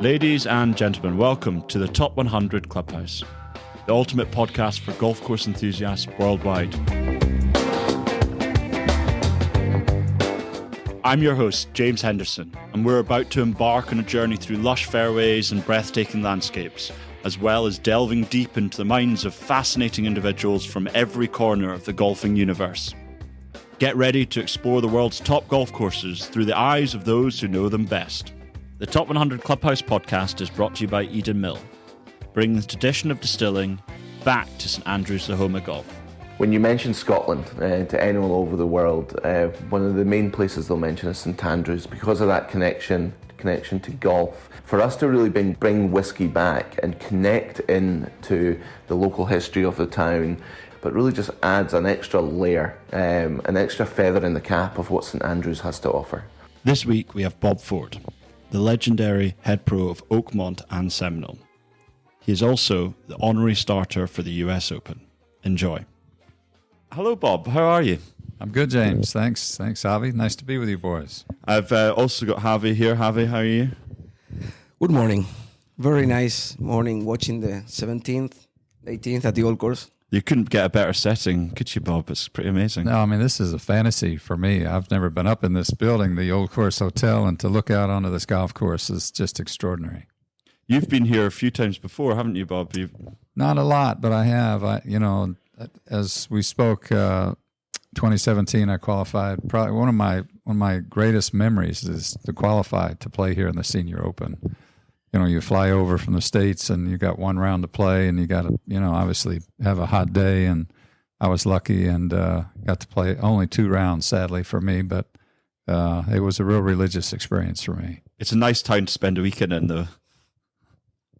Ladies and gentlemen, welcome to the Top 100 Clubhouse, the ultimate podcast for golf course enthusiasts worldwide. I'm your host, James Henderson, and we're about to embark on a journey through lush fairways and breathtaking landscapes, as well as delving deep into the minds of fascinating individuals from every corner of the golfing universe. Get ready to explore the world's top golf courses through the eyes of those who know them best. The Top 100 Clubhouse podcast is brought to you by Eden Mill, bringing the tradition of distilling back to St Andrews, Lahoma Golf. When you mention Scotland to anyone all over the world, one of the main places they'll mention is St Andrews because of that connection to golf. For us to really bring whiskey back and connect into the local history of the town, but really just adds an extra layer, an extra feather in the cap of what St Andrews has to offer. This week we have Bob Ford, the legendary head pro of Oakmont and Seminole. He is also the honorary starter for the US Open. Enjoy. Hello, Bob. How are you? I'm good, James. Thanks, Javi. Nice to be with you boys. I've also got Javi here. Javi, how are you? Good morning. Very nice morning watching the 17th, 18th at the Old Course. You couldn't get a better setting, could you, Bob? It's pretty amazing. No, I mean, this is a fantasy for me. I've never been up in this building, the Old Course Hotel, and to look out onto this golf course is just extraordinary. You've been here a few times before, haven't you, Bob? Not a lot, but I have. As we spoke, 2017, I qualified. Probably one of my greatest memories is to qualify to play here in the Senior Open. You know, you fly over from the States and you got one round to play and you got to, obviously have a hot day. And I was lucky and got to play only 2 rounds, sadly for me, but it was a real religious experience for me. It's a nice town to spend a weekend in, though.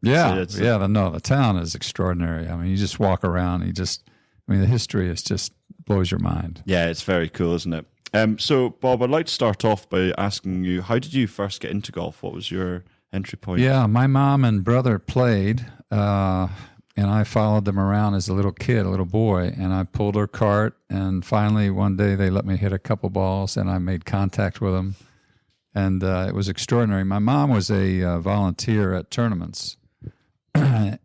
Yeah, the town is extraordinary. I mean, you just walk around, the history is just blows your mind. Yeah, it's very cool, isn't it? So, Bob, I'd like to start off by asking you, how did you first get into golf? What was your entry point? Yeah, my mom and brother played, and I followed them around as a little boy, and I pulled her cart, and finally one day they let me hit a couple balls, and I made contact with them, and it was extraordinary. My mom was a volunteer at tournaments.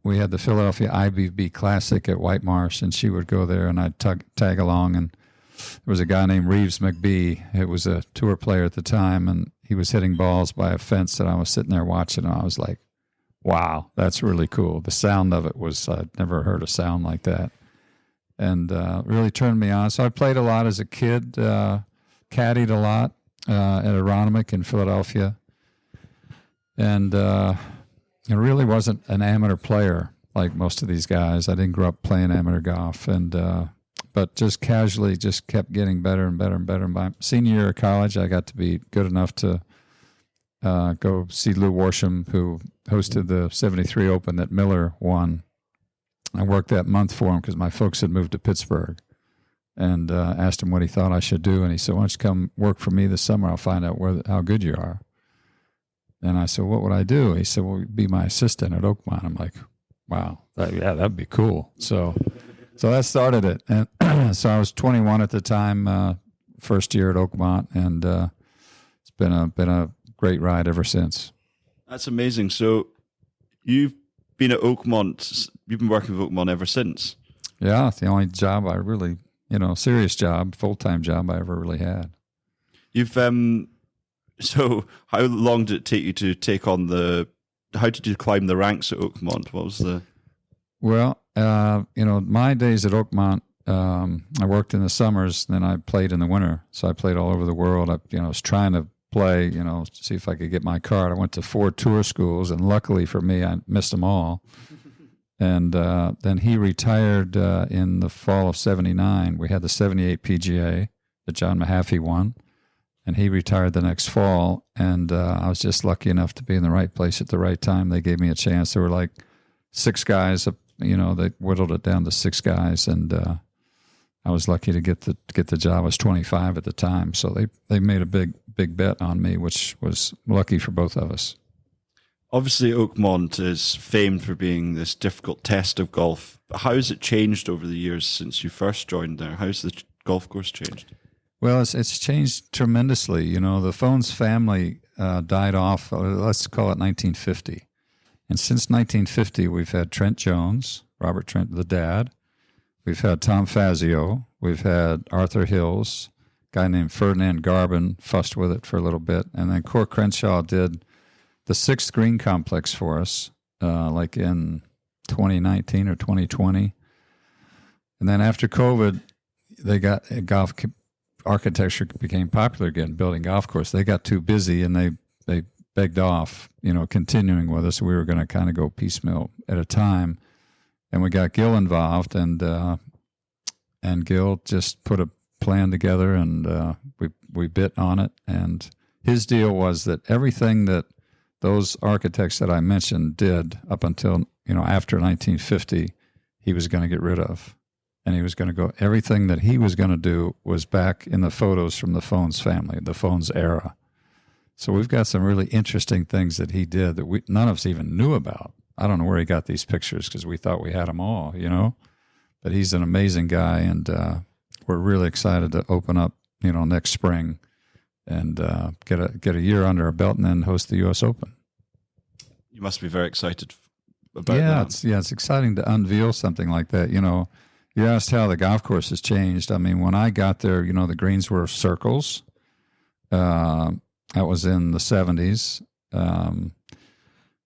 We had the Philadelphia IBB Classic at White Marsh, and she would go there, and I'd tag along, and there was a guy named Reeves McBee. It was a tour player at the time, and he was hitting balls by a fence, and I was sitting there watching, and I was like, wow, that's really cool. The sound of it was, I'd never heard a sound like that, and really turned me on. So I played a lot as a kid, caddied a lot at Aronimink in Philadelphia, and I really wasn't an amateur player like most of these guys. I didn't grow up playing amateur golf, and but just casually just kept getting better and better and better. And by senior year of college, I got to be good enough to go see Lou Worsham, who hosted the 73 Open that Miller won. I worked that month for him because my folks had moved to Pittsburgh, and asked him what he thought I should do. And he said, why don't you come work for me this summer? I'll find out how good you are. And I said, what would I do? He said, well, be my assistant at Oakmont. I'm like, wow, that'd be cool. So that started it. And so I was 21 at the time, first year at Oakmont, and it's been a great ride ever since. That's amazing. So you've been at Oakmont, you've been working with Oakmont ever since? Yeah, it's the only job I really, serious job, full-time job I ever really had. You've so how long did it take you to take on how did you climb the ranks at Oakmont? What was the... Well, my days at Oakmont, I worked in the summers, and then I played in the winter. So I played all over the world. I was trying to play, see if I could get my card. I went to 4 tour schools, and luckily for me, I missed them all. And then he retired in the fall of 79. We had the 78 PGA that John Mahaffey won. And he retired the next fall, and I was just lucky enough to be in the right place at the right time. They gave me a chance. There were like 6 guys, they whittled it down to 6 guys, and I was lucky to get the job. I was 25 at the time, so they made a big bet on me, which was lucky for both of us. Obviously, Oakmont is famed for being this difficult test of golf. How has it changed over the years since you first joined there? How's the golf course changed? Well, it's changed tremendously. The Phones family died off, let's call it 1950. And since 1950, we've had Trent Jones, Robert Trent, the dad. We've had Tom Fazio. We've had Arthur Hills. A guy named Ferdinand Garbin fussed with it for a little bit. And then Core Crenshaw did the 6th green complex for us, like in 2019 or 2020. And then after COVID, they got golf architecture became popular again, building golf course. They got too busy and they begged off, continuing with us. We were going to kind of go piecemeal at a time. And we got Gil involved, and Gil just put a plan together, and we bit on it. And his deal was that everything that those architects that I mentioned did up until, after 1950, he was going to get rid of. And he was going to go, everything that he was going to do was back in the photos from the Phones family, the Phones era. So we've got some really interesting things that he did that none of us even knew about. I don't know where he got these pictures because we thought we had them all, But he's an amazing guy, and we're really excited to open up, next spring and get a year under our belt and then host the U.S. Open. You must be very excited about that. It's exciting to unveil something like that. You asked how the golf course has changed. I mean, when I got there, the greens were circles. That was in the 70s.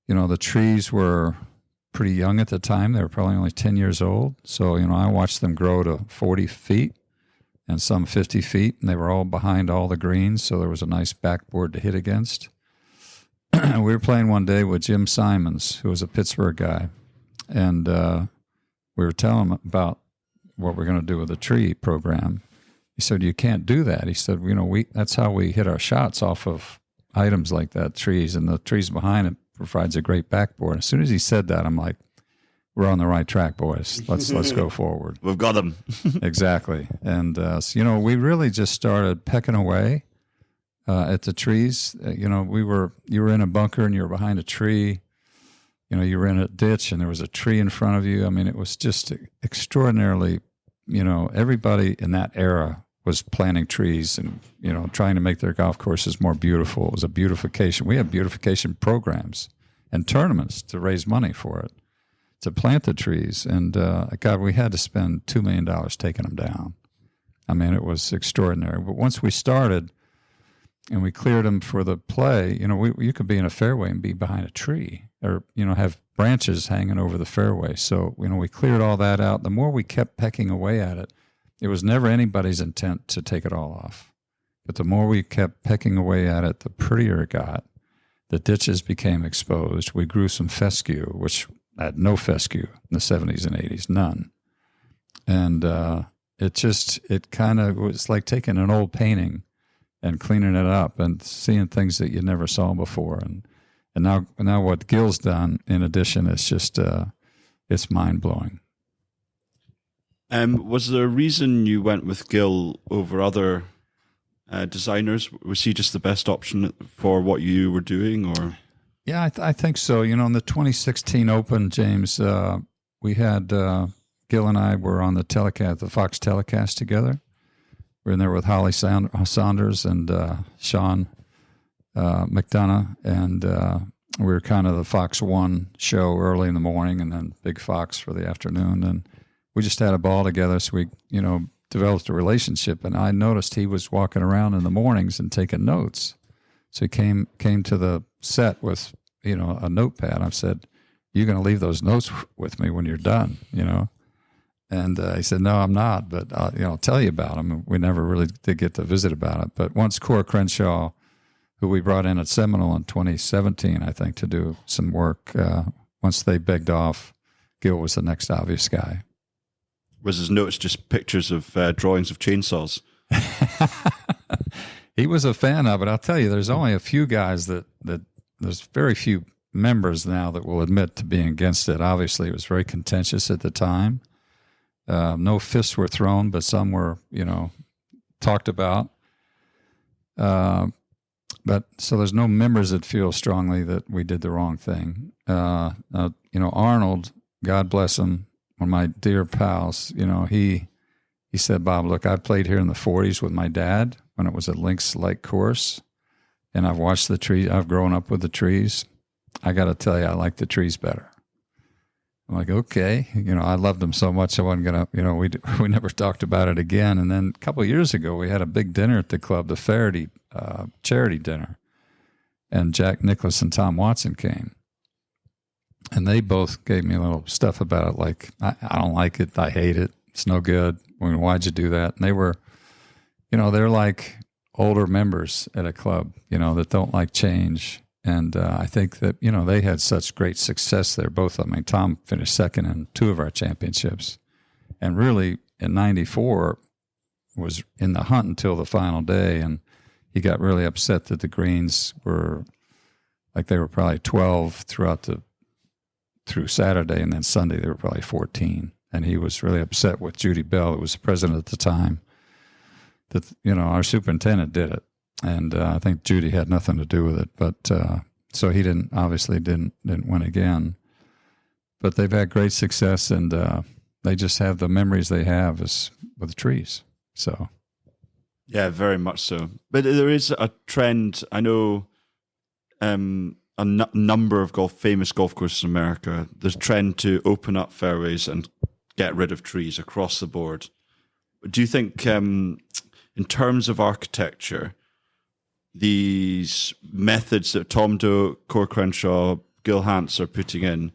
The trees were pretty young at the time. They were probably only 10 years old. So, I watched them grow to 40 feet and some 50 feet, and they were all behind all the greens, so there was a nice backboard to hit against. We were playing one day with Jim Simons, who was a Pittsburgh guy, and we were telling him about what we're going to do with the tree program. He said, "You can't do that." He said, that's how we hit our shots, off of items like that, trees, and the trees behind it provides a great backboard. As soon as he said that, I'm like, we're on the right track, boys. Let's go forward. We've got them. Exactly. And, we really just started pecking away at the trees. You were in a bunker and you were behind a tree. You were in a ditch and there was a tree in front of you. I mean, it was just extraordinarily, everybody in that era was planting trees and, trying to make their golf courses more beautiful. It was a beautification. We had beautification programs and tournaments to raise money for it, to plant the trees. And, God, we had to spend $2 million taking them down. I mean, it was extraordinary. But once we started and we cleared them for the play, you could be in a fairway and be behind a tree or, have branches hanging over the fairway. So, we cleared all that out. The more we kept pecking away at it, it was never anybody's intent to take it all off. But the more we kept pecking away at it, the prettier it got. The ditches became exposed. We grew some fescue, which had no fescue in the 70s and 80s, none. And it kind of was like taking an old painting and cleaning it up and seeing things that you never saw before. And now what Gil's done, in addition, is just it's mind-blowing. Was there a reason you went with Gil over other designers? Was he just the best option for what you were doing, or? Yeah, I think so. In the 2016 Open, James, we had Gil and I were on the Fox telecast together. We were in there with Holly Saunders and Sean McDonough, and we were kind of the Fox 1 show early in the morning and then Big Fox for the afternoon. And we just had a ball together, so we, developed a relationship. And I noticed he was walking around in the mornings and taking notes. So he came to the set with, a notepad. I said, "You're going to leave those notes with me when you're done, And he said, "No, I'm not, but I'll tell you about them." We never really did get to visit about it. But once Core Crenshaw, who we brought in at Seminole in 2017, I think, to do some work, once they begged off, Gil was the next obvious guy. Was his notes just pictures of drawings of chainsaws? He was a fan of it. I'll tell you, there's only a few guys that there's very few members now that will admit to being against it. Obviously, it was very contentious at the time. No fists were thrown, but some were, talked about. But so there's no members that feel strongly that we did the wrong thing. Arnold, God bless him, one of my dear pals, he said, "Bob, look, I played here in the 40s with my dad when it was a links-like course. and I've watched the trees. I've grown up with the trees. I got to tell you, I like the trees better. I'm like, okay, I loved them so much I wasn't gonna, we never talked about it again. And then a couple of years ago, we had a big dinner at the club, the Faraday charity dinner, and Jack Nicklaus and Tom Watson came, and they both gave me a little stuff about it, like I don't like it, I hate it, it's no good. Why'd you do that? And they were, they're like older members at a club, that don't like change. And I think that, they had such great success there. Both of them. I mean, Tom finished second in 2 of our championships. And really, in 94, was in the hunt until the final day. And he got really upset that the greens were, like they were probably 12 through Saturday. And then Sunday, they were probably 14. And he was really upset with Judy Bell, who was the president at the time, that, our superintendent did it. And I think Judy had nothing to do with it, but so he didn't win again. But they've had great success, and they just have the memories they have is with the trees. So, yeah, very much so. But there is a trend. I know number of famous golf courses in America. There's a trend to open up fairways and get rid of trees across the board. Do you think, in terms of architecture, these methods that Tom Doe, Core Crenshaw, Gil Hance are putting in,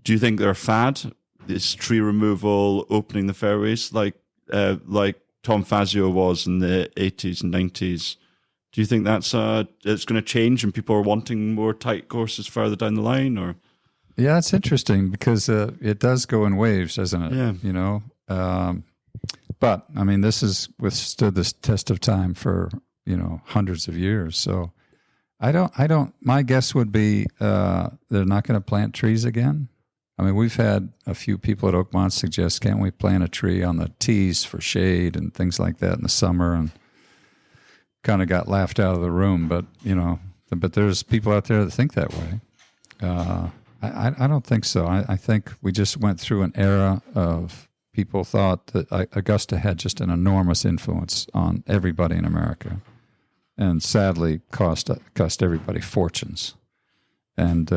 do you think they're a fad? This tree removal, opening the fairways, like Tom Fazio was in the 80s and 90s. Do you think that's it's going to change and people are wanting more tight courses further down the line? Or yeah, it's interesting because it does go in waves, doesn't it? Yeah. But I mean, this has withstood this test of time for hundreds of years. So I don't, my guess would be they're not going to plant trees again. I mean, we've had a few people at Oakmont suggest, can't we plant a tree on the tees for shade and things like that in the summer, and kind of got laughed out of the room. But, but there's people out there that think that way. I don't think so. I think we just went through an era of people thought that Augusta had just an enormous influence on everybody in America, and sadly cost everybody fortunes. And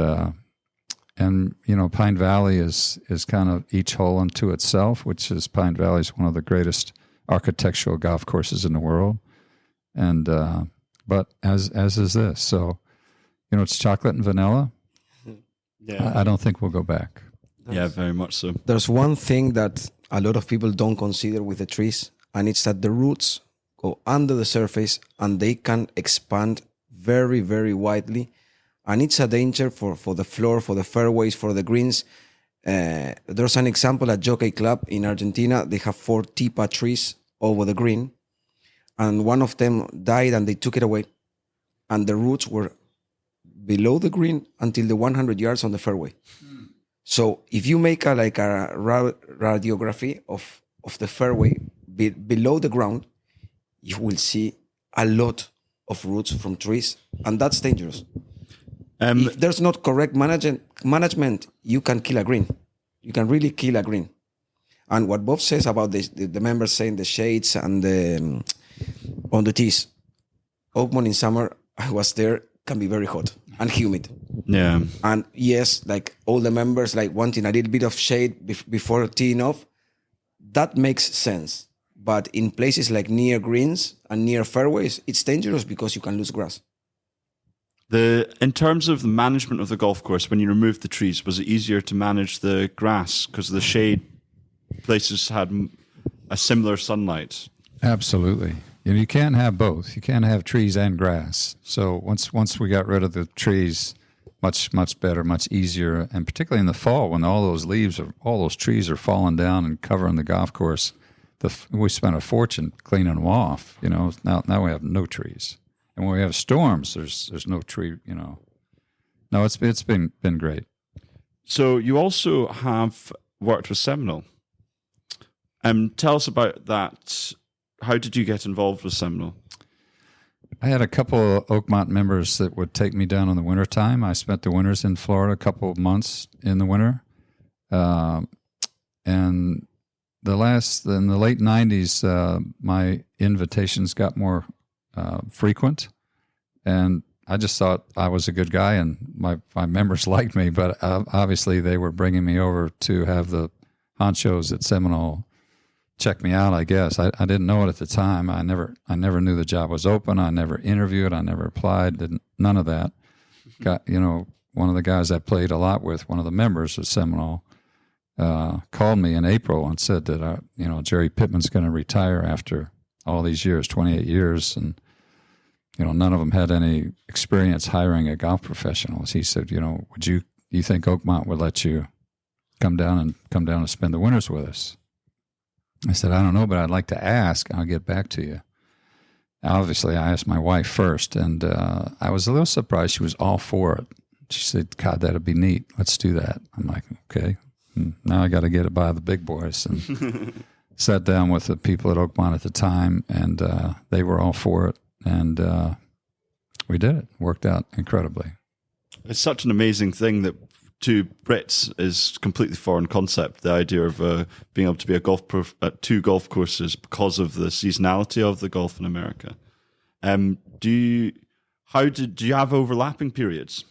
Pine Valley is kind of each hole unto itself, which is Pine Valley is one of the greatest architectural golf courses in the world. And but as is this, so it's chocolate and vanilla. Yeah, I don't think we'll go back. Yeah, very much so. There's one thing that a lot of people don't consider with the trees, and it's that the roots go under the surface and they can expand very, very widely. And it's a danger for the floor, for the fairways, for the greens. There's an example at Jockey Club in Argentina. They have 4 tipa trees over the green, and one of them died and they took it away. And the roots were below the green until the 100 yards on the fairway. So if you make a radiography of the fairway below the ground, you will see a lot of roots from trees, and that's dangerous. If there's not correct management, you can kill a green. You can really kill a green. And what Bob says about the members saying the shades and on the tees, Oakmont in summer, I was there, can be very hot and humid. Yeah. And yes, like all the members like wanting a little bit of shade before teeing off, that makes sense. But in places like near greens and near fairways, it's dangerous because you can lose grass. In terms of the management of the golf course, when you removed the trees, was it easier to manage the grass because the shade places had a similar sunlight? Absolutely. You can't have both. You can't have trees and grass. So once we got rid of the trees, much better, much easier, and particularly in the fall when all those trees are falling down and covering the golf course, we spent a fortune cleaning them off. Now we have no trees, and when we have storms, there's no tree. No, it's been great. So you also have worked with Seminole. Tell us about that. How did you get involved with Seminole? I had a couple of Oakmont members that would take me down in the wintertime. I spent the winters in Florida, a couple of months in the winter. And in the late 90s, my invitations got more frequent. And I just thought I was a good guy, and my members liked me. But obviously, they were bringing me over to have the honchos at Seminole check me out. I guess I didn't know it at the time. I never knew the job was open. I never interviewed. I never applied. None of that. Got one of the guys I played a lot with, one of the members of Seminole, called me in April and said that Jerry Pittman's going to retire after all these years, 28 years, and none of them had any experience hiring a golf professional. He said, would you think Oakmont would let you come down and spend the winters with us? I said, I don't know, but I'd like to ask. I'll get back to you. Obviously, I asked my wife first, and I was a little surprised. She was all for it. She said, God, that'd be neat. Let's do that. I'm like, okay. Now I got to get it by the big boys. And sat down with the people at Oakmont at the time, and they were all for it. And we did it. Worked out incredibly. It's such an amazing thing that to Brits is completely foreign concept, the idea of being able to be a golf pro at two golf courses because of the seasonality of the golf in America. Do you have overlapping periods?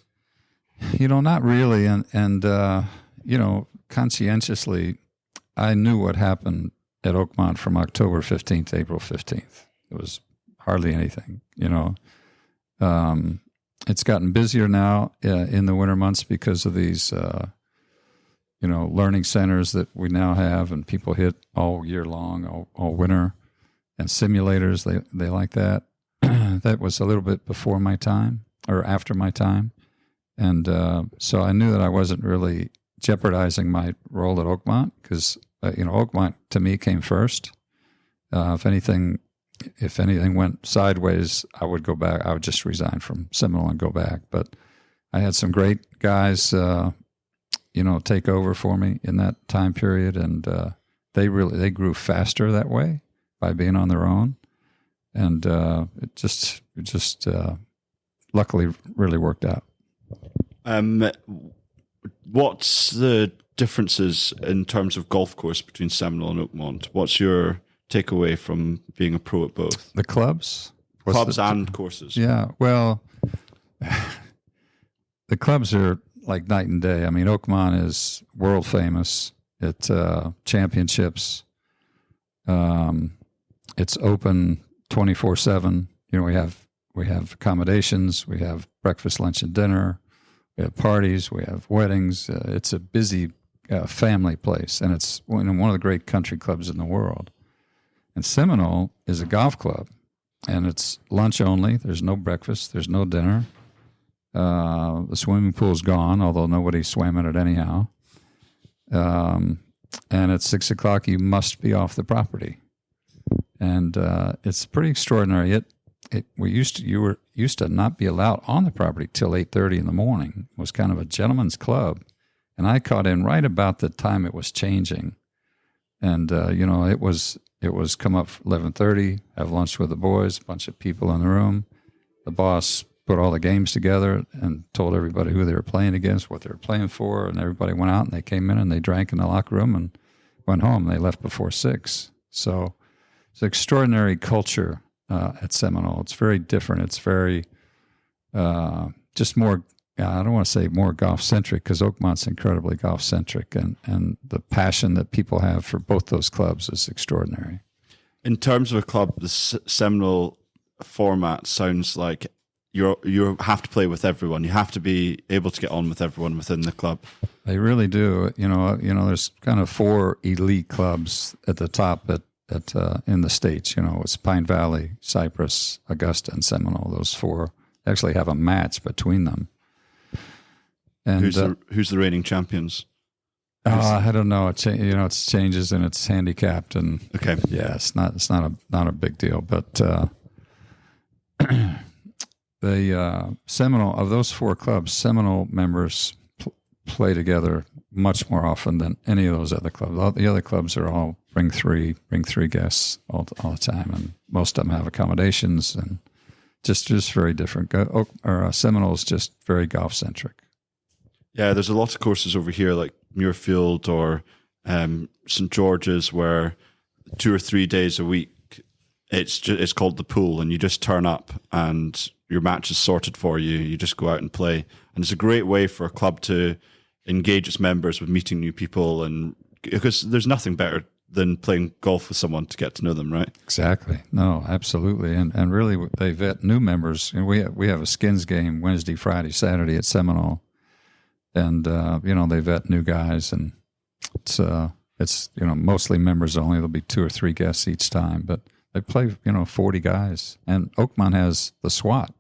Not really. And conscientiously, I knew what happened at Oakmont from October 15th to April 15th. It was hardly anything, It's gotten busier now in the winter months because of these, learning centers that we now have, and people hit all year long, all winter, and simulators. They like that. That was a little bit before my time or after my time, and so I knew that I wasn't really jeopardizing my role at Oakmont because Oakmont to me came first. If anything went sideways, I would go back. I would just resign from Seminole and go back. But I had some great guys, take over for me in that time period, and they grew faster that way by being on their own, and it just luckily really worked out. What's the differences in terms of golf course between Seminole and Oakmont? What's your takeaway from being a pro at both? The clubs? And courses. Yeah, well, the clubs are like night and day. I mean, Oakmont is world famous. It's championships. It's open 24/7. We have accommodations. We have breakfast, lunch, and dinner. We have parties. We have weddings. It's a busy family place, and it's one of the great country clubs in the world. And Seminole is a golf club, and it's lunch only. There's no breakfast. There's no dinner. The swimming pool's gone, although nobody swam in it anyhow. And at 6 o'clock, you must be off the property. And it's pretty extraordinary. You were used to not be allowed on the property till 8:30 in the morning. It was kind of a gentleman's club, and I caught in right about the time it was changing. And it was come up 11:30, have lunch with the boys, a bunch of people in the room. The boss put all the games together and told everybody who they were playing against, what they were playing for, and everybody went out and they came in and they drank in the locker room and went home. They left before 6. So it's an extraordinary culture at Seminole. It's very different. It's very just more, I don't want to say more golf-centric, because Oakmont's incredibly golf-centric, and the passion that people have for both those clubs is extraordinary. In terms of a club, the Seminole format sounds like you have to play with everyone. You have to be able to get on with everyone within the club. They really do. There's kind of 4 elite clubs at the top in the States. It's Pine Valley, Cypress, Augusta, and Seminole. Those 4 actually have a match between them. And who's the reigning champions? I don't know. It changes and it's handicapped, and okay, yeah, it's not a big deal. But the Seminole, of those 4 clubs, Seminole members play together much more often than any of those other clubs. All the other clubs are all bring three guests all the time, and most of them have accommodations, and just very different. Seminole's just very golf centric. Yeah, there's a lot of courses over here like Muirfield or St. George's where 2 or 3 days a week it's called the pool, and you just turn up and your match is sorted for you. You just go out and play, and it's a great way for a club to engage its members with meeting new people, and because there's nothing better than playing golf with someone to get to know them, right? Exactly. No, absolutely. And really, they vet new members. And we have a skins game Wednesday, Friday, Saturday at Seminole, and they vet new guys, and it's mostly members only. There'll be 2 or 3 guests each time, but they play 40 guys. And Oakmont has the SWAT.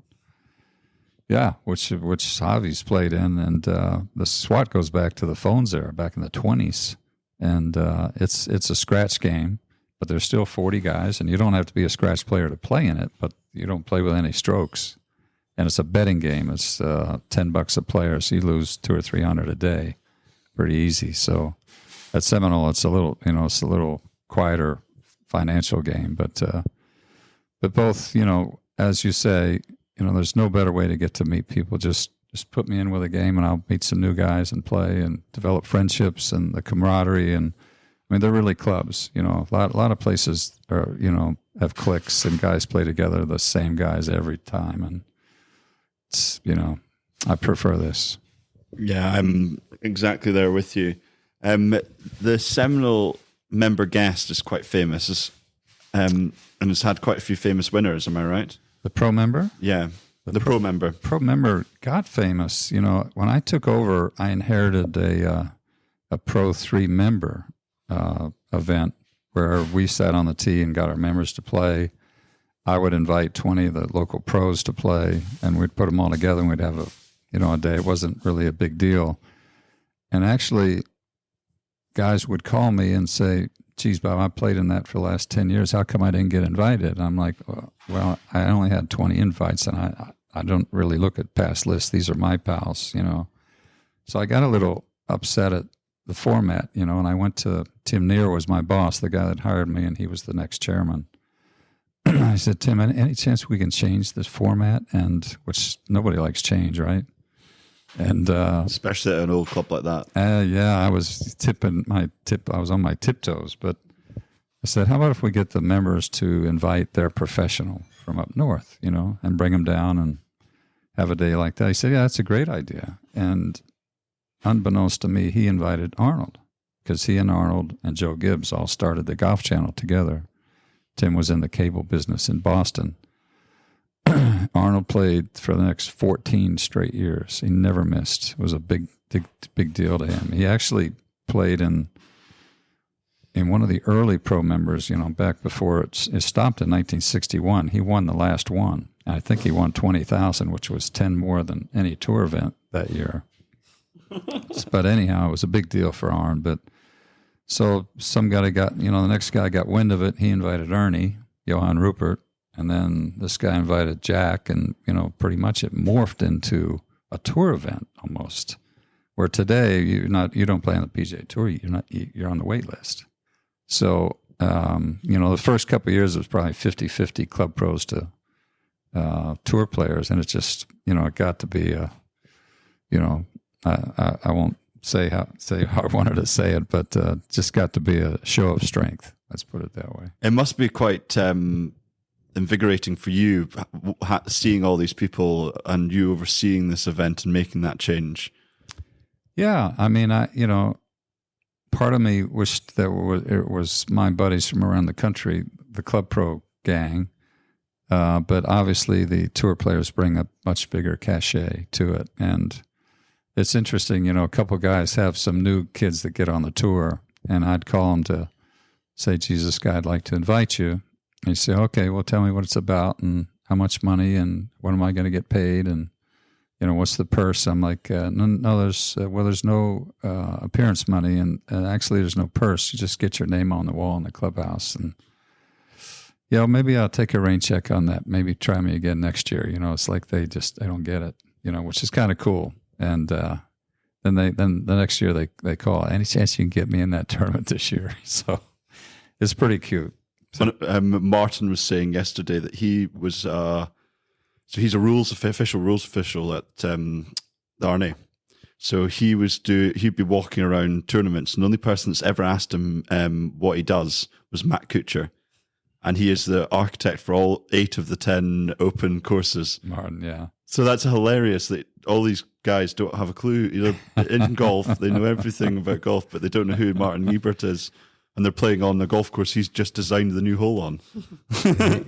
Yeah, which Javi's played in, and the SWAT goes back to the phones era, back in the 20s. And it's a scratch game, but there's still 40 guys, and you don't have to be a scratch player to play in it, but you don't play with any strokes. And it's a betting game. It's $10 a player, so you lose $200 or $300 a day, pretty easy. So at Seminole, it's a little quieter financial game, but both, as you say, there's no better way to get to meet people. Just put me in with a game, and I'll meet some new guys and play and develop friendships and the camaraderie. And I mean, they're really clubs. A lot of places are, have cliques and guys play together, the same guys every time. And it's, I prefer this. Yeah, I'm exactly there with you. The Seminole member guest is quite famous, and it's had quite a few famous winners. Am I right? The pro member? Yeah. The pro member. Pro member got famous. When I took over, I inherited a Pro 3 member event where we sat on the tee and got our members to play. I would invite 20 of the local pros to play, and we'd put them all together, and we'd have a day. It wasn't really a big deal. And actually, guys would call me and say, geez, Bob, I played in that for the last 10 years. How come I didn't get invited? I'm like, well, I only had 20 invites, and I don't really look at past lists. These are my pals, So I got a little upset at the format, and I went to Tim Neer was my boss, the guy that hired me, and he was the next chairman. I said, Tim, any chance we can change this format? And which nobody likes change, right? And especially at an old club like that. Yeah, I was I was on my tiptoes, but I said, how about if we get the members to invite their professional from up north, and bring them down and have a day like that? He said, yeah, that's a great idea. And unbeknownst to me, he invited Arnold, because he and Arnold and Joe Gibbs all started the Golf Channel together. Tim was in the cable business in Boston. Arnold played for the next 14 straight years. He never missed. It was a big deal to him. He actually played in one of the early pro members, back before it stopped in 1961. He won the last one. And I think he won $20,000, which was 10 more than any tour event that year. But anyhow, it was a big deal for Arn. But so some guy got, the next guy got wind of it. He invited Ernie, Johann Rupert. And then this guy invited Jack, and, pretty much it morphed into a tour event almost, where today you don't play on the PGA Tour. You're on the wait list. So, the first couple of years it was probably 50-50 club pros to tour players. And it just, it got to be I won't say how I wanted to say it, but just got to be a show of strength. Let's put it that way. It must be quite invigorating for you, seeing all these people and you overseeing this event and making that change. Yeah, I mean, part of me wished that it was my buddies from around the country, the Club Pro gang, but obviously the tour players bring a much bigger cachet to it. And it's interesting, a couple guys have some new kids that get on the tour, and I'd call them to say, Jesus, guy, I'd like to invite you. And you say, okay, well, tell me what it's about and how much money and when am I going to get paid and, what's the purse? I'm like, no, there's no appearance money and actually there's no purse. You just get your name on the wall in the clubhouse. And, maybe I'll take a rain check on that. Maybe try me again next year. It's like they don't get it, which is kind of cool. And then the next year they call, any chance you can get me in that tournament this year? So it's pretty cute. Martin was saying yesterday that he was, so he's a official rules official at the Arne. So he'd be walking around tournaments, and the only person that's ever asked him what he does was Matt Kuchar. and he is the architect for all 8 of the 10 Open courses. Martin, yeah. So that's hilarious that all these guys don't have a clue. In golf, they know everything about golf, but they don't know who Martin Ebert is. And they're playing on the golf course he's just designed the new hole on.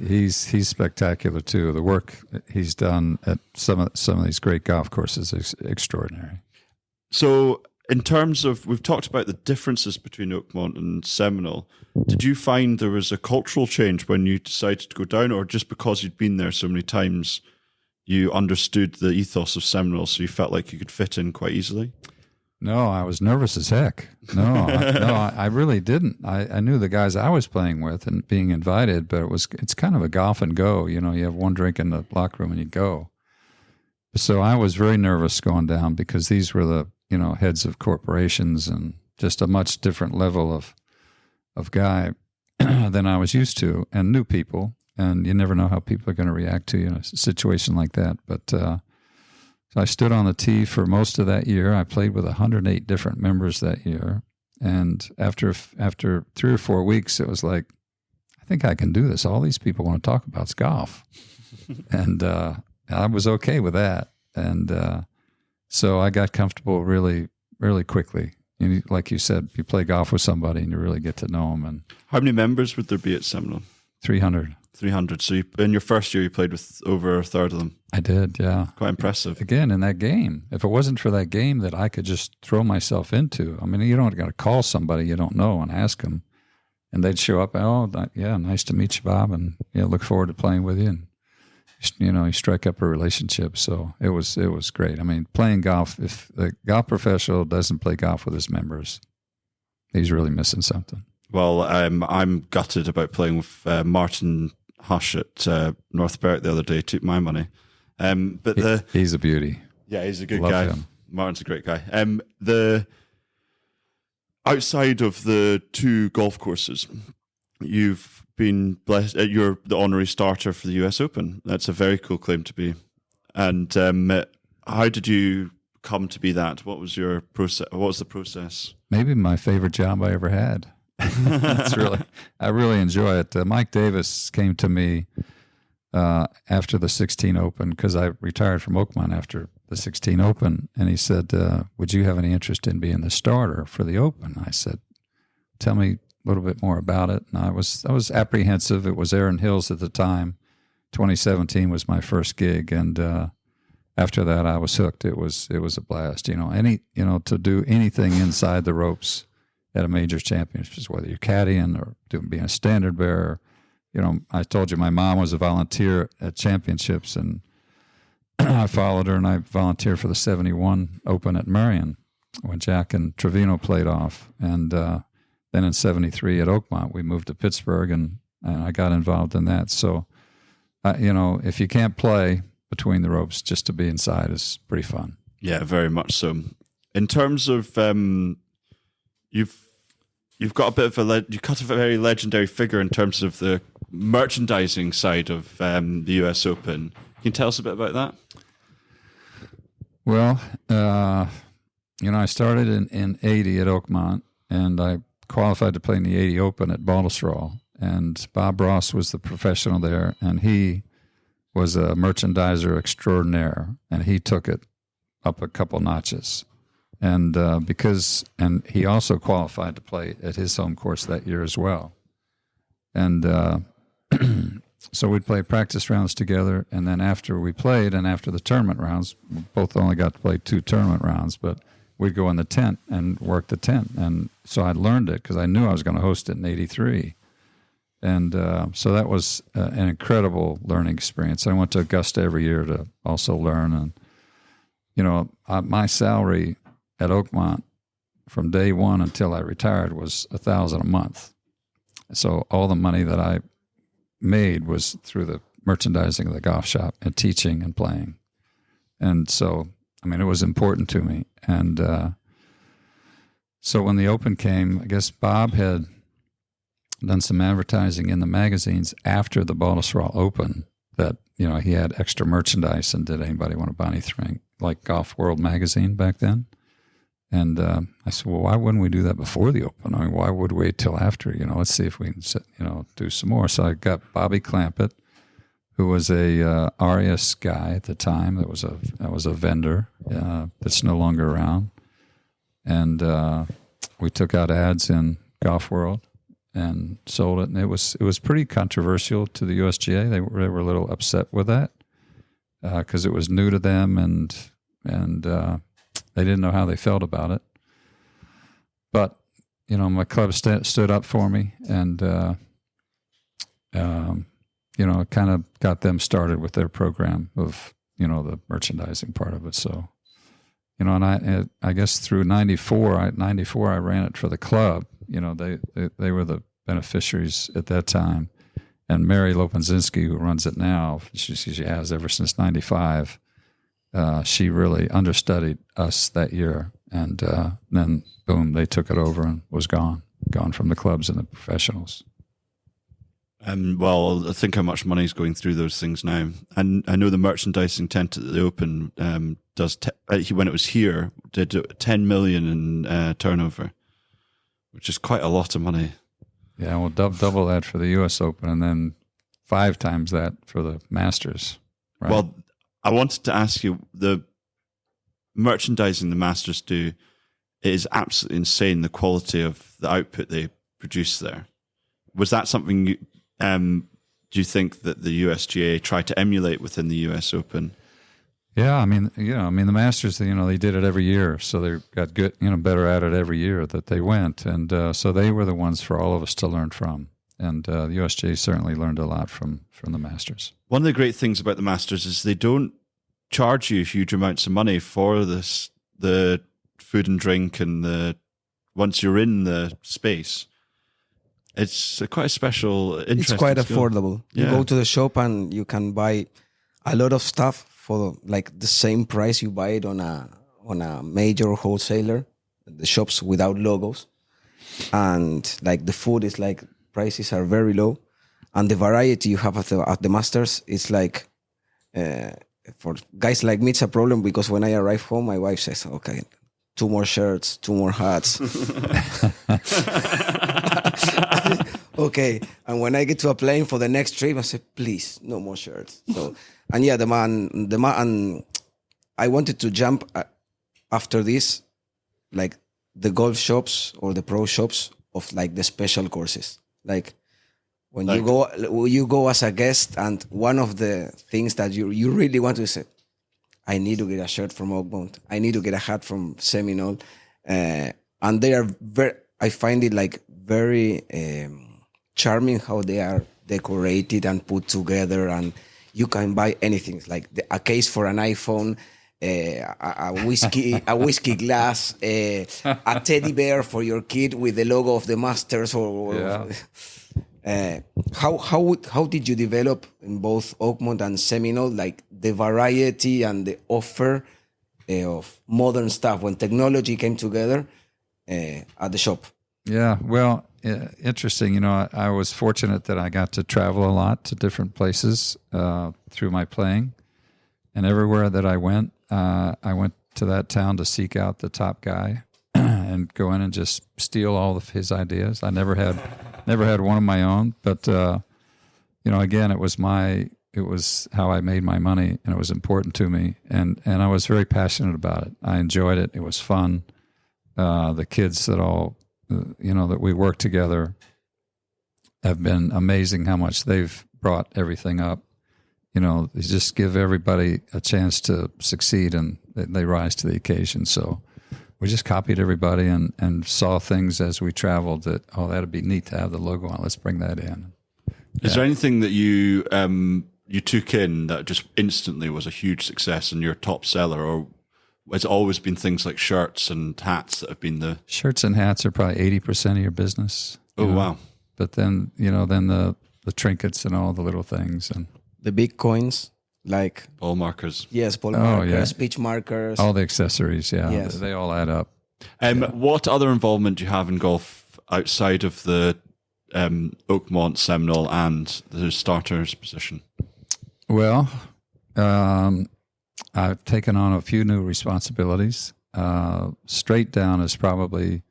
He's spectacular too. The work he's done at some of these great golf courses is extraordinary. So, in terms of, we've talked about the differences between Oakmont and Seminole. Did you find there was a cultural change when you decided to go down, or just because you'd been there so many times, you understood the ethos of Seminole, so you felt like you could fit in quite easily? No, I was nervous as heck. I really didn't. I knew the guys I was playing with and being invited, but it's kind of a golf and go. You have one drink in the locker room and you go. So I was very nervous going down because these were the heads of corporations and just a much different level of guy than I was used to, and new people. And you never know how people are going to react to you in a situation like that. But so I stood on the tee for most of that year. I played with 108 different members that year. And after 3 or 4 weeks, it was like, I think I can do this. All these people want to talk about is golf. And I was okay with that. And so I got comfortable really, really quickly. Like you said, you play golf with somebody and you really get to know them. And how many members would there be at Seminole? 300. 300. So in your first year, you played with over a third of them. I did, yeah. Quite impressive. Again, in that game, if it wasn't for that game that I could just throw myself into, I mean, you don't got to call somebody you don't know and ask them, and they'd show up. Oh, yeah, nice to meet you, Bob, and look forward to playing with you. And you strike up a relationship. So it was great. I mean, playing golf. If the golf professional doesn't play golf with his members, he's really missing something. Well, I'm gutted about playing with Martin Hush at North Berwick the other day. Took my money. But he's a beauty. Yeah, he's a good Love guy. him. Martin's a great guy. The outside of the 2 golf courses, you've been blessed. You're the honorary starter for the US Open. That's a very cool claim to be. And how did you come to be that? What was your process? What was the process? Maybe my favorite job I ever had. I really enjoy it. Mike Davis came to me after the 16 Open, because I retired from Oakmont after the 16 Open, and he said, would you have any interest in being the starter for the Open? I said, tell me a little bit more about it. And I was apprehensive. It was Erin Hills at the time. 2017 was my first gig, and after that I was hooked. It was a blast. To do anything inside the ropes at a major championship, whether you're caddying or being a standard bearer. I told you my mom was a volunteer at championships, and I followed her, and I volunteered for the 71 Open at Marion when Jack and Trevino played off. And then in 73 at Oakmont, we moved to Pittsburgh, and I got involved in that. So, if you can't play between the ropes, just to be inside is pretty fun. Yeah, very much so. In terms of, you've got a bit of you cut a very legendary figure in terms of the merchandising side of the US Open. Can you tell us a bit about that? Well, I started in 80 at Oakmont, and I qualified to play in the 80 Open at Baltusrol. And Bob Ross was the professional there, and he was a merchandiser extraordinaire, and he took it up a couple notches. And and he also qualified to play at his home course that year as well. And so we'd play practice rounds together, and then after we played and after the tournament rounds, we both only got to play 2 tournament rounds, but we'd go in the tent and work the tent. And so I learned it because I knew I was going to host it in 83. And so that was an incredible learning experience. I went to Augusta every year to also learn. And, my salary at Oakmont from day one until I retired was $1,000 a month. So all the money that I made was through the merchandising of the golf shop and teaching and playing. And so, it was important to me. And so when the Open came, I guess Bob had done some advertising in the magazines after the Baltusrol Open that, he had extra merchandise, and did anybody want to buy anything, like Golf World magazine back then. And I said, well, why wouldn't we do that before the Open? I mean, why would we wait till after? Let's see if we can, do some more. So I got Bobby Clampett, who was a Arias guy at the time. That was a vendor that's no longer around. And we took out ads in Golf World and sold it. And it was pretty controversial to the USGA. They were a little upset with that because it was new to them, and they didn't know how they felt about it. But my club stood up for me, and it kind of got them started with their program of the merchandising part of it. So and I guess through '94 I ran it for the club. They were the beneficiaries at that time. And Mary Lopinzinski, who runs it now, she has ever since '95. She really understudied us that year, and then boom, they took it over and was gone from the clubs and the professionals. Well, I think how much money is going through those things now, and I know the merchandising tent at the Open does. When it was here, did 10 million in turnover, which is quite a lot of money. Yeah, well, double that for the U.S. Open, and then 5 times that for the Masters. Right? Well, I wanted to ask you, the merchandising the Masters do is absolutely insane. The quality of the output they produce there. Was that something you? Do you think that the USGA tried to emulate within the US Open? Yeah, I mean, the Masters, they did it every year, so they got good, better at it every year that they went, and so they were the ones for all of us to learn from, and the USGA certainly learned a lot from the Masters. One of the great things about the Masters is they don't charge you huge amounts of money for the food and drink, and once you're in the space. It's quite a special, interesting. It's quite skill. affordable. You go to the shop and you can buy a lot of stuff for like the same price you buy it on a major wholesaler, the shops without logos, and like the food is like prices are very low, and the variety you have at the Masters is like for guys like me it's a problem because when I arrive home my wife says, okay, 2 more shirts, 2 more hats. Okay, and when I get to a plane for the next trip, I say, please, no more shirts. So, and yeah, the man, I wanted to jump after this, like the golf shops or the pro shops of like the special courses. Like when you go as a guest, and one of the things that you really want to say, I need to get a shirt from Oakmont. I need to get a hat from Seminole, and they are I find it like very charming how they are decorated and put together, and you can buy anything like a case for an iPhone, a whiskey glass, a teddy bear for your kid with the logo of the Masters. How did you develop in both Oakmont and Seminole like the variety and the offer of modern stuff when technology came together at the shop? Yeah, well, interesting. I was fortunate that I got to travel a lot to different places through my playing, and everywhere that I went to that town to seek out the top guy and go in and just steal all of his ideas. I never had one of my own, but again, it was how I made my money, and it was important to me, and I was very passionate about it. I enjoyed it. It was fun. The kids that we work together have been amazing how much they've brought everything up. They just give everybody a chance to succeed, and they rise to the occasion. So we just copied everybody and saw things as we traveled that, that'd be neat to have the logo on. Let's bring that in. Is there anything that you took in that just instantly was a huge success and your top seller, or it's always been things like shirts and hats that have been the... Shirts and hats are probably 80% of your business. Oh, wow. But then, then the trinkets and all the little things. And the big coins, like... Ball markers. Yes, ball markers, pitch markers. All the accessories, yeah. Yes. They all add up. What other involvement do you have in golf outside of the Oakmont, Seminole, and the starter's position? Well... I've taken on a few new responsibilities. Straight Down is probably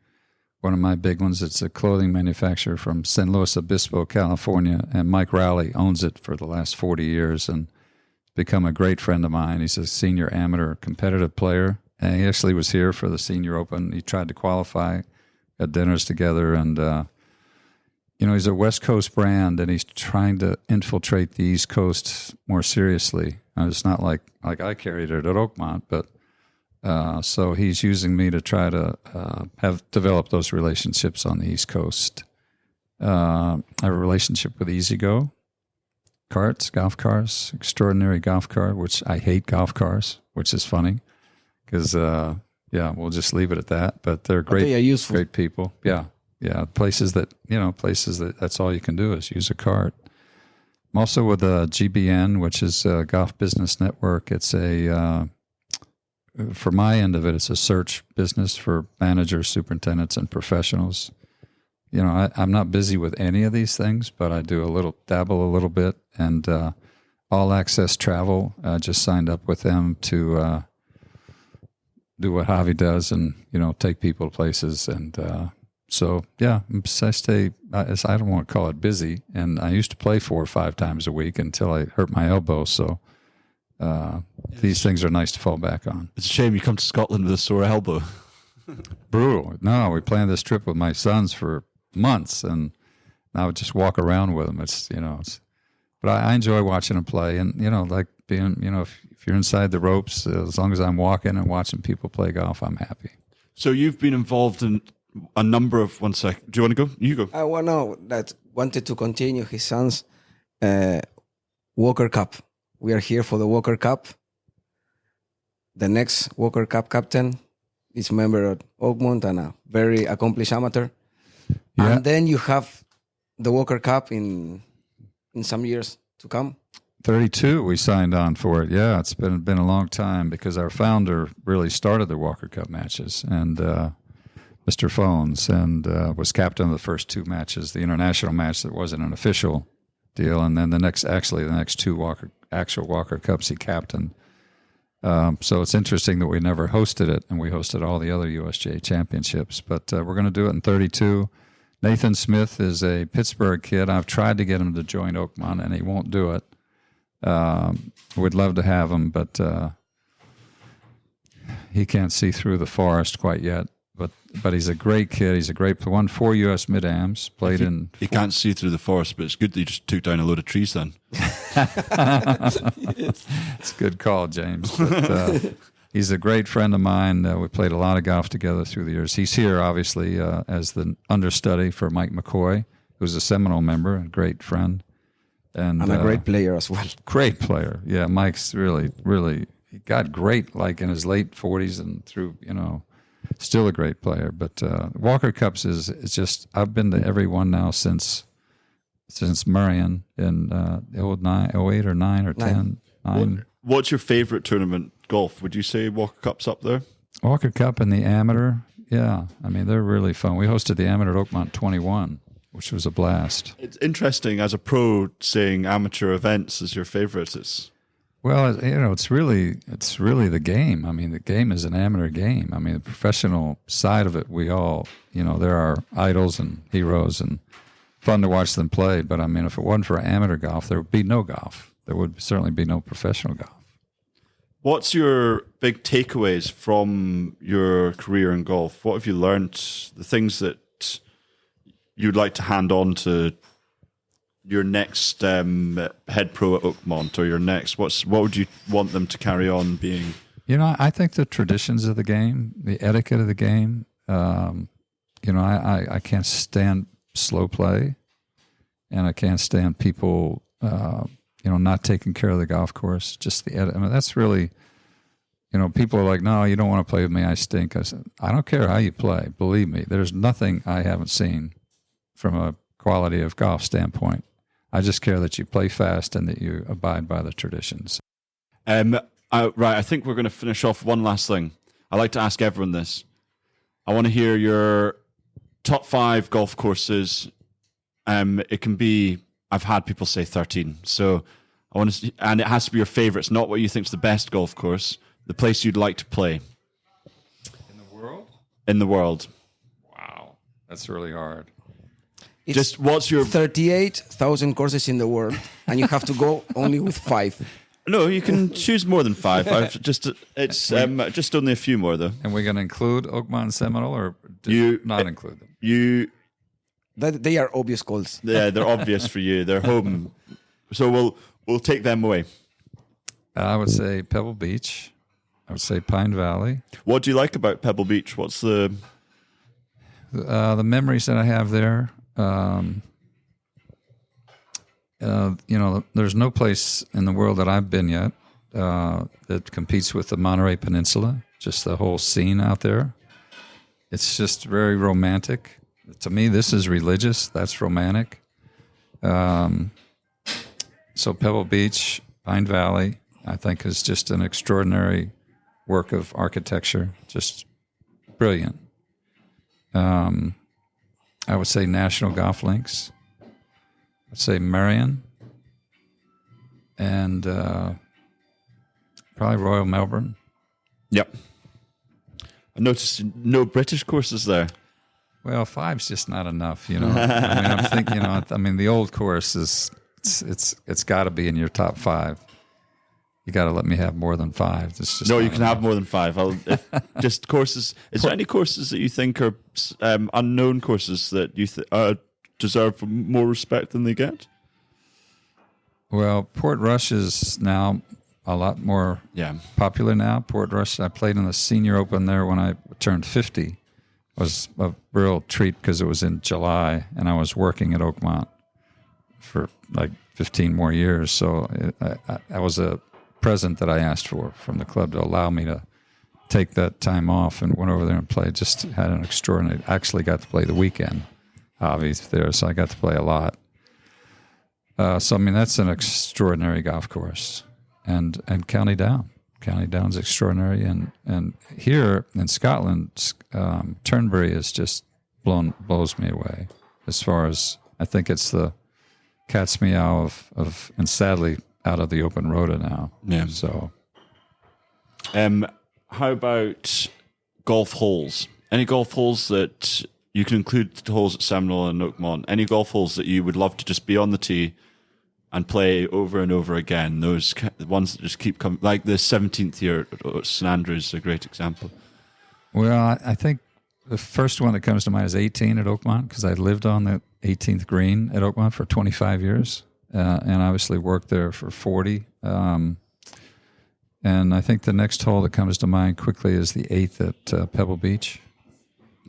one of my big ones. It's a clothing manufacturer from San Luis Obispo, California, and Mike Rowley owns it for the last 40 years and become a great friend of mine. He's a senior amateur competitive player, and he actually was here for the Senior Open. He tried to qualify, got dinners together, and he's a West Coast brand, and he's trying to infiltrate the East Coast more seriously. It's not like I carried it at Oakmont, but so he's using me to try to develop those relationships on the East Coast. I have a relationship with EasyGo golf cars, extraordinary golf car, which I hate golf cars, which is funny because, we'll just leave it at that. But they're great, great people. Yeah. Places that that's all you can do is use a cart. I'm also with GBN, which is a Golf Business Network. It's for my end of it, it's a search business for managers, superintendents, and professionals. I'm not busy with any of these things, but I do dabble a little bit. And All Access Travel, just signed up with them to do what Javi does and, take people places. And I stay, I don't want to call it busy. And I used to play 4 or 5 times a week until I hurt my elbow. So these things are nice to fall back on. It's a shame you come to Scotland with a sore elbow. Brutal. No, we planned this trip with my sons for months, and I would just walk around with them. But I enjoy watching them play, and like being, if you're inside the ropes, as long as I'm walking and watching people play golf, I'm happy. So you've been involved in a number of. One sec. Do you want to go? You go. I wanted to continue his son's Walker Cup. We are here for the Walker Cup. The next Walker Cup captain is a member of Oakmont and a very accomplished amateur. Yeah. And then you have the Walker Cup in some years to come. 32, we signed on for it. Yeah, it's been a long time because our founder really started the Walker Cup matches, and Mr. Phones, and was captain of the first 2 matches, the international match that wasn't an official deal, and then the next 2 actual Walker Cups he captained. So it's interesting that we never hosted it, and we hosted all the other USGA championships. But we're going to do it in 32. Nathan Smith is a Pittsburgh kid. I've tried to get him to join Oakmont, and he won't do it. We'd love to have him, but he can't see through the forest quite yet. But he's a great kid. He's a great. Won 4 U.S. Mid-Ams. Played in. He can't see through the forest, but it's good that you just took down a load of trees. Then. It's a good call, James. But, he's a great friend of mine. We played a lot of golf together through the years. He's here, obviously, as the understudy for Mike McCoy, who's a Seminole member, a great friend, and a great player as well. Great player, yeah. Mike's really, really. He got great, like in his late 40s and through, still a great player. But Walker Cups is just, I've been to every one now since Marion in 08 or 9 or 10. 9. What's your favorite tournament golf? Would you say Walker Cup's up there? Walker Cup and the Amateur, yeah. I mean, they're really fun. We hosted the Amateur at Oakmont 21, which was a blast. It's interesting as a pro saying amateur events is your favorite. Well, it's really the game. I mean, the game is an amateur game. I mean, the professional side of it, we all, there are idols and heroes and fun to watch them play. But I mean, if it wasn't for amateur golf, there would be no golf. There would certainly be no professional golf. What's your big takeaways from your career in golf? What have you learned? The things that you'd like to hand on to your next head pro at Oakmont, or your next, what would you want them to carry on being? I think the traditions of the game, the etiquette of the game. I can't stand slow play, and I can't stand people, not taking care of the golf course. Just the etiquette. I mean, that's really, people are like, no, you don't want to play with me. I stink. I said, I don't care how you play. Believe me, there's nothing I haven't seen from a quality of golf standpoint. I just care that you play fast and that you abide by the traditions. Right, I think we're going to finish off one last thing. I like to ask everyone this. I want to hear your top 5 golf courses. It can be, I've had people say 13. So I want to, and it has to be your favorites, not what you think is the best golf course, the place you'd like to play. in the world? Wow, that's really hard. It's Just what's your 38,000 courses in the world, and you have to go only with 5. No, you can choose more than 5. It's just only a few more though. And we're going to include Oakmont and Seminole, or not include them? They are obvious calls. Yeah, they're obvious for you. They're home, so we'll take them away. I would say Pebble Beach. I would say Pine Valley. What do you like about Pebble Beach? What's the memories that I have there? There's no place in the world that I've been yet that competes with the Monterey Peninsula. Just the whole scene out there. It's just very romantic. To me, this is religious. That's romantic. So Pebble Beach, Pine Valley, I think is just an extraordinary work of architecture. Just brilliant. I would say National Golf Links. I'd say Marion. And probably Royal Melbourne. Yep. I noticed no British courses there. Well, 5's just not enough, I'm thinking, the old course is it's got to be in your top 5. You got to let me have more than 5. It's just no, you can have more than 5. Just courses. Is there any courses that you think are unknown courses that you deserve more respect than they get? Well, Portrush is now a lot more popular now. Portrush, I played in the Senior Open there when I turned 50. It was a real treat because it was in July, and I was working at Oakmont for like 15 more years. So I was a present that I asked for from the club to allow me to take that time off, and went over there and played. Just had an extraordinary. Actually, got to play the weekend, obviously there, so I got to play a lot. So that's an extraordinary golf course, and County Down. County Down's extraordinary, and here in Scotland, Turnberry is just blows me away. As far as I think it's the cat's meow of and sadly out of the open rota now. Yeah. So, how about golf holes? Any golf holes that you can include the holes at Seminole and Oakmont? Any golf holes that you would love to just be on the tee and play over and over again? Those the ones that just keep coming, like the 17th here at St Andrews, is a great example. Well, I think the first one that comes to mind is 18 at Oakmont, because I lived on the 18th green at Oakmont for 25 years. And obviously worked there for 40. And I think the next hole that comes to mind quickly is the 8th at Pebble Beach.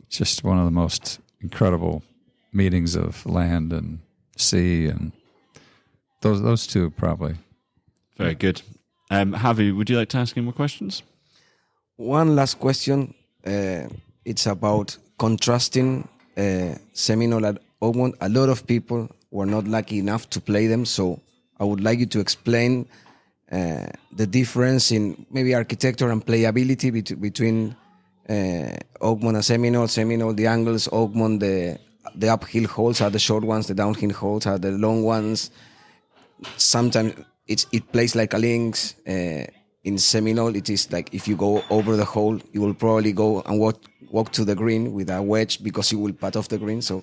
Just one of the most incredible meetings of land and sea, and those two probably. Very good. Javi, would you like to ask any more questions? One last question. It's about contrasting Seminole and Oakmont. A lot of people were not lucky enough to play them, so I would like you to explain the difference in maybe architecture and playability between Oakmont and Seminole. Seminole, the angles; Oakmont, the uphill holes are the short ones, the downhill holes are the long ones. Sometimes it plays like a links. In Seminole, it is like if you go over the hole, you will probably go and walk to the green with a wedge because you will putt off the green. So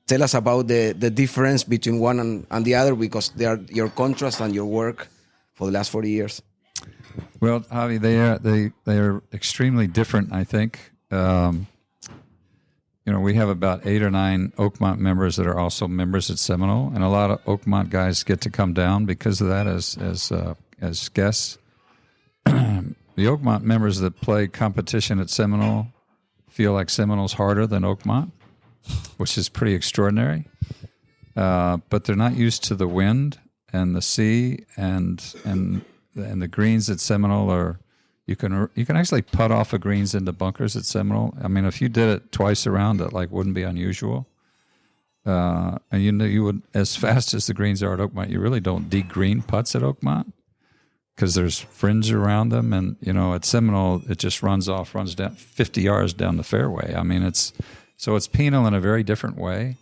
tell us about the difference between one and the other, because they are your contrast and your work for the last 40 years. Well, Javi, they are extremely different, I think. We have about 8 or 9 Oakmont members that are also members at Seminole, and a lot of Oakmont guys get to come down because of that as guests. The Oakmont members that play competition at Seminole feel like Seminole's harder than Oakmont, which is pretty extraordinary. But they're not used to the wind and the sea and the greens at Seminole are. You can actually putt off of greens into bunkers at Seminole. I mean, if you did it twice around, it wouldn't be unusual. And you would, as fast as the greens are at Oakmont, you really don't dig-green putts at Oakmont because there's fringe around them. And, at Seminole, it just runs down 50 yards down the fairway. I mean, it's penal in a very different way.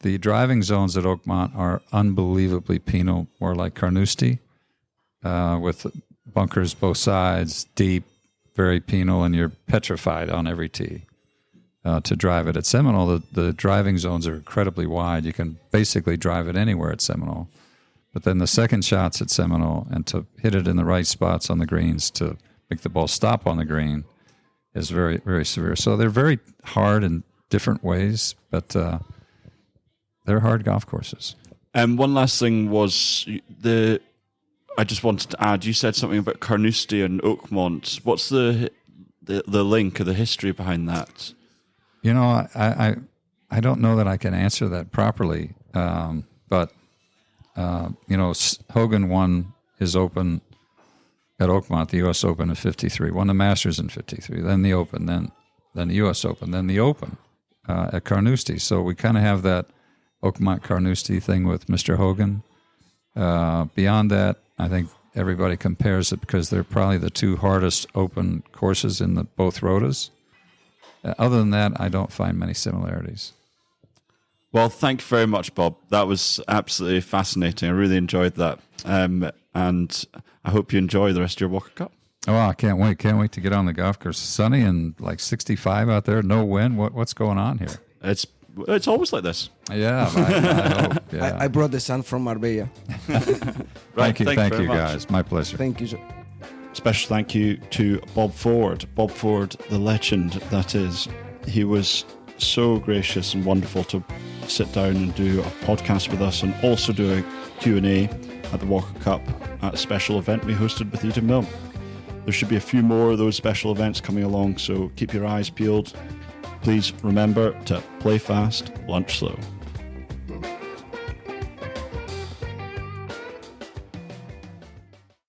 The driving zones at Oakmont are unbelievably penal, more like Carnoustie, with bunkers both sides, deep, very penal, and you're petrified on every tee. to drive it. At Seminole, the driving zones are incredibly wide. You can basically drive it anywhere at Seminole. But then the second shots at Seminole, and to hit it in the right spots on the greens to make the ball stop on the green, is very, very severe. So they're very hard in different ways, but they're hard golf courses. And one last thing was I just wanted to add, you said something about Carnoustie and Oakmont. What's the link or the history behind that? You know, I don't know that I can answer that properly, but you know, Hogan won his Open at Oakmont, the U.S. Open in '53, won the Masters in '53, then the Open, then the U.S. Open, then the Open at Carnoustie. So we kind of have that Oakmont-Carnoustie thing with Mr. Hogan. Beyond that, I think everybody compares it because they're probably the two hardest Open courses in both rotas. Other than that, I don't find many similarities. Well, thank you very much, Bob. That was absolutely fascinating. I really enjoyed that. And I hope you enjoy the rest of your Walker Cup. Oh, I can't wait. Can't wait to get on the golf course. Sunny and like 65 out there, no wind. What's going on here? It's always like this. Yeah, I hope. Yeah. I brought the sun from Marbella. Right, thank you very much. guys. My pleasure. Thank you, sir. Special thank you to Bob Ford. Bob Ford, the legend that is. He was so gracious and wonderful to sit down and do a podcast with us and also do a Q&A at the Walker Cup at a special event we hosted with Eden Mill. There should be a few more of those special events coming along, so keep your eyes peeled. Please remember to play fast, lunch slow.